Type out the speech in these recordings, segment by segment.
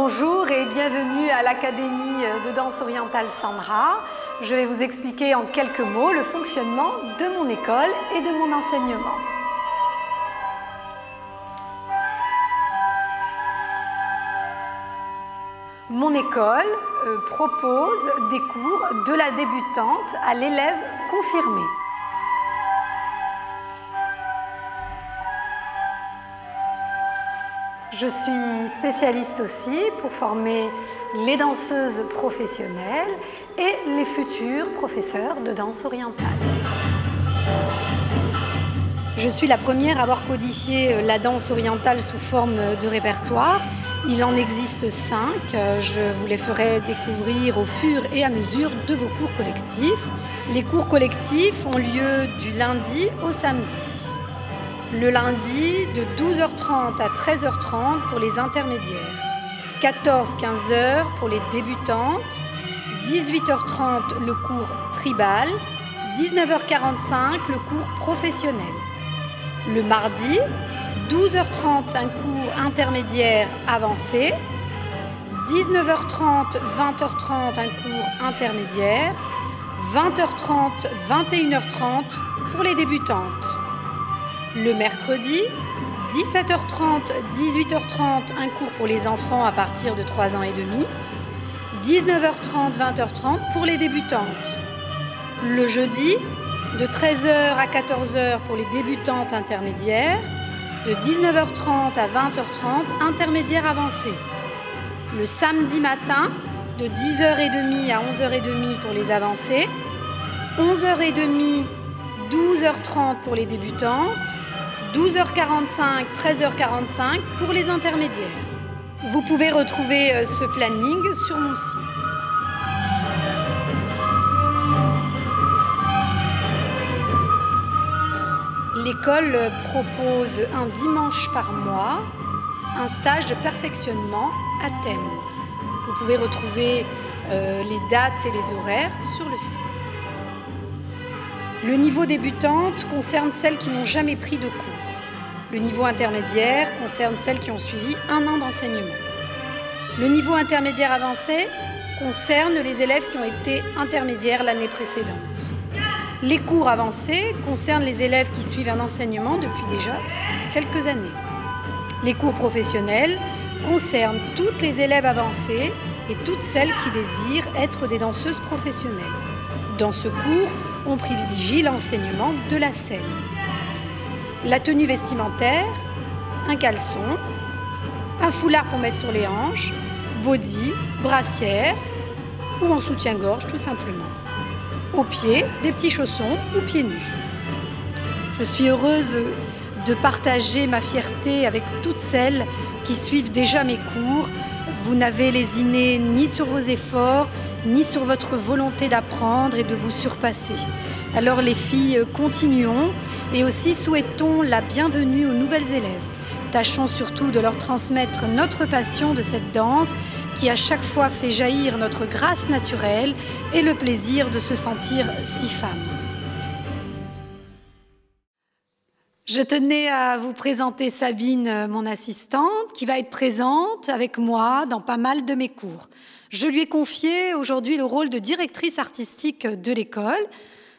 Bonjour et bienvenue à l'Académie de danse orientale Sandra. Je vais vous expliquer en quelques mots le fonctionnement de mon école et de mon enseignement. Mon école propose des cours de la débutante à l'élève confirmé. Je suis spécialiste aussi pour former les danseuses professionnelles et les futurs professeurs de danse orientale. Je suis la première à avoir codifié la danse orientale sous forme de répertoire. Il en existe 5. Je vous les ferai découvrir au fur et à mesure de vos cours collectifs. Les cours collectifs ont lieu du lundi au samedi. Le lundi, de 12h30 à 13h30 pour les intermédiaires, 14-15h pour les débutantes, 18h30 le cours tribal, 19h45 le cours professionnel. Le mardi, 12h30 un cours intermédiaire avancé, 19h30, 20h30 un cours intermédiaire, 20h30, 21h30 pour les débutantes. Le mercredi, 17h30, 18h30, un cours pour les enfants à partir de 3 ans et demi, 19h30, 20h30 pour les débutantes. Le jeudi, de 13h à 14h pour les débutantes intermédiaires, de 19h30 à 20h30, intermédiaires avancés. Le samedi matin, de 10h30 à 11h30 pour les avancés, 11h30, 12h30 pour les débutantes, 12h45, 13h45 pour les intermédiaires. Vous pouvez retrouver ce planning sur mon site. L'école propose un dimanche par mois un stage de perfectionnement à thème. Vous pouvez retrouver les dates et les horaires sur le site. Le niveau débutante concerne celles qui n'ont jamais pris de cours. Le niveau intermédiaire concerne celles qui ont suivi 1 an d'enseignement. Le niveau intermédiaire avancé concerne les élèves qui ont été intermédiaires l'année précédente. Les cours avancés concernent les élèves qui suivent un enseignement depuis déjà quelques années. Les cours professionnels concernent toutes les élèves avancées et toutes celles qui désirent être des danseuses professionnelles. Dans ce cours, on privilégie l'enseignement de la scène. La tenue vestimentaire, un caleçon, un foulard pour mettre sur les hanches, body, brassière ou en soutien-gorge tout simplement. Aux pieds, des petits chaussons ou pieds nus. Je suis heureuse de partager ma fierté avec toutes celles qui suivent déjà mes cours. Vous n'avez lésiné ni sur vos efforts, ni sur votre volonté d'apprendre et de vous surpasser. Alors les filles, continuons et aussi souhaitons la bienvenue aux nouvelles élèves. Tâchons surtout de leur transmettre notre passion de cette danse qui à chaque fois fait jaillir notre grâce naturelle et le plaisir de se sentir si femme. Je tenais à vous présenter Sabine, mon assistante, qui va être présente avec moi dans pas mal de mes cours. Je lui ai confié aujourd'hui le rôle de directrice artistique de l'école.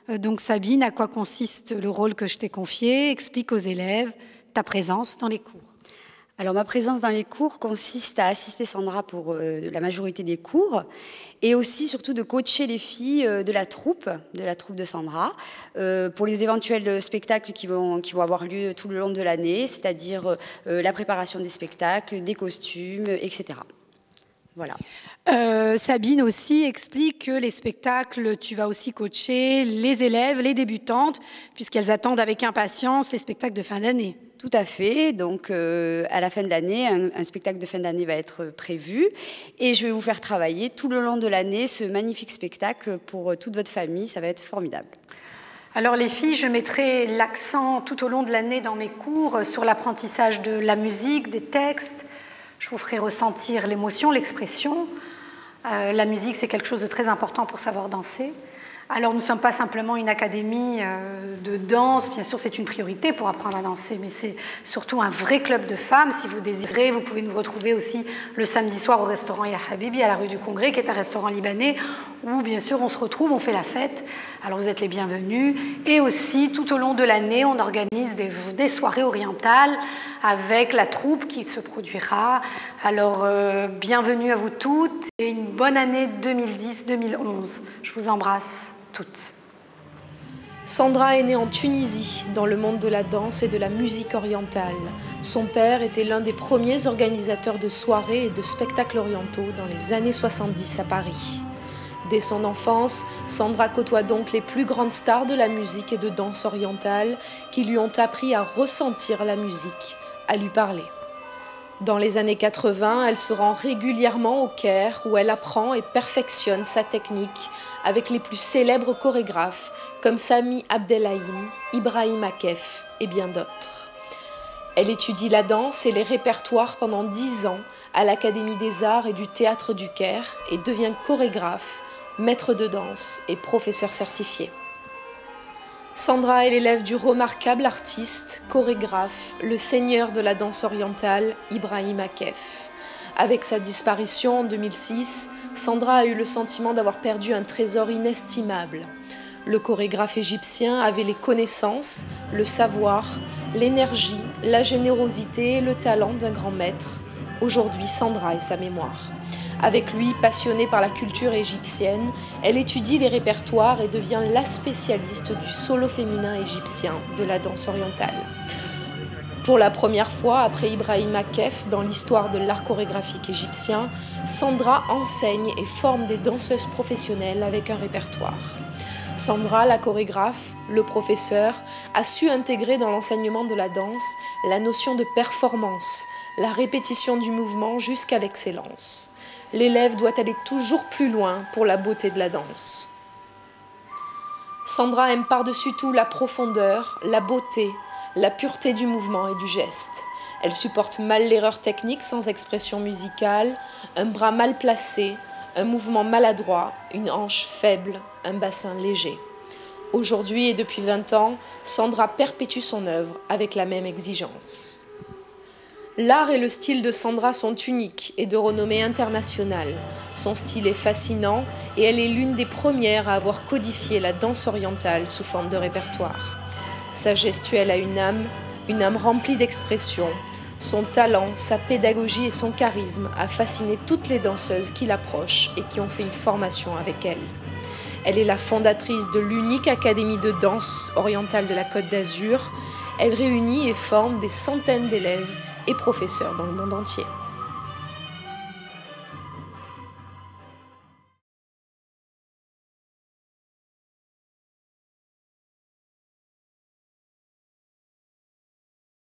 Donc Sabine, à quoi consiste le rôle que je t'ai confié? Explique aux élèves ta présence dans les cours. Alors ma présence dans les cours consiste à assister Sandra pour la majorité des cours et aussi surtout de coacher les filles de la troupe de Sandra pour les éventuels spectacles qui vont avoir lieu tout le long de l'année, c'est-à-dire la préparation des spectacles, des costumes, etc. Voilà. Sabine aussi explique que les spectacles, tu vas aussi coacher les élèves, les débutantes, puisqu'elles attendent avec impatience les spectacles de fin d'année. Tout à fait. Donc, à la fin de l'année, un spectacle de fin d'année va être prévu et je vais vous faire travailler tout le long de l'année ce magnifique spectacle pour toute votre famille. Ça va être formidable. Alors les filles, je mettrai l'accent tout au long de l'année dans mes cours sur l'apprentissage de la musique, des textes. Je vous ferai ressentir l'émotion, l'expression. La musique, c'est quelque chose de très important pour savoir danser. Alors, nous ne sommes pas simplement une académie de danse. Bien sûr, c'est une priorité pour apprendre à danser, mais c'est surtout un vrai club de femmes. Si vous désirez, vous pouvez nous retrouver aussi le samedi soir au restaurant Ya Habibi, à la rue du Congrès, qui est un restaurant libanais, où, bien sûr, on se retrouve, on fait la fête. Alors, vous êtes les bienvenus. Et aussi, tout au long de l'année, on organise des soirées orientales avec la troupe qui se produira. Alors, bienvenue à vous toutes et une bonne année 2010-2011. Je vous embrasse toutes. Sandra est née en Tunisie, dans le monde de la danse et de la musique orientale. Son père était l'un des premiers organisateurs de soirées et de spectacles orientaux dans les années 70 à Paris. Dès son enfance, Sandra côtoie donc les plus grandes stars de la musique et de danse orientale qui lui ont appris à ressentir la musique, à lui parler. Dans les années 80, elle se rend régulièrement au Caire où elle apprend et perfectionne sa technique avec les plus célèbres chorégraphes comme Sami Abdelhaim, Ibrahim Akef et bien d'autres. Elle étudie la danse et les répertoires pendant 10 ans à l'Académie des Arts et du Théâtre du Caire et devient chorégraphe, maître de danse et professeur certifié. Sandra est l'élève du remarquable artiste, chorégraphe, le seigneur de la danse orientale, Ibrahim Akef. Avec sa disparition en 2006, Sandra a eu le sentiment d'avoir perdu un trésor inestimable. Le chorégraphe égyptien avait les connaissances, le savoir, l'énergie, la générosité et le talent d'un grand maître. Aujourd'hui, Sandra est sa mémoire. Avec lui, passionnée par la culture égyptienne, elle étudie les répertoires et devient la spécialiste du solo féminin égyptien de la danse orientale. Pour la première fois, après Ibrahim Akef, dans l'histoire de l'art chorégraphique égyptien, Sandra enseigne et forme des danseuses professionnelles avec un répertoire. Sandra, la chorégraphe, le professeur, a su intégrer dans l'enseignement de la danse la notion de performance, la répétition du mouvement jusqu'à l'excellence. L'élève doit aller toujours plus loin pour la beauté de la danse. Sandra aime par-dessus tout la profondeur, la beauté, la pureté du mouvement et du geste. Elle supporte mal l'erreur technique sans expression musicale, un bras mal placé, un mouvement maladroit, une hanche faible, un bassin léger. Aujourd'hui et depuis 20 ans, Sandra perpétue son œuvre avec la même exigence. L'art et le style de Sandra sont uniques et de renommée internationale. Son style est fascinant et elle est l'une des premières à avoir codifié la danse orientale sous forme de répertoire. Sa gestuelle a une âme remplie d'expression. Son talent, sa pédagogie et son charisme a fasciné toutes les danseuses qui l'approchent et qui ont fait une formation avec elle. Elle est la fondatrice de l'unique académie de danse orientale de la Côte d'Azur. Elle réunit et forme des centaines d'élèves et professeurs dans le monde entier.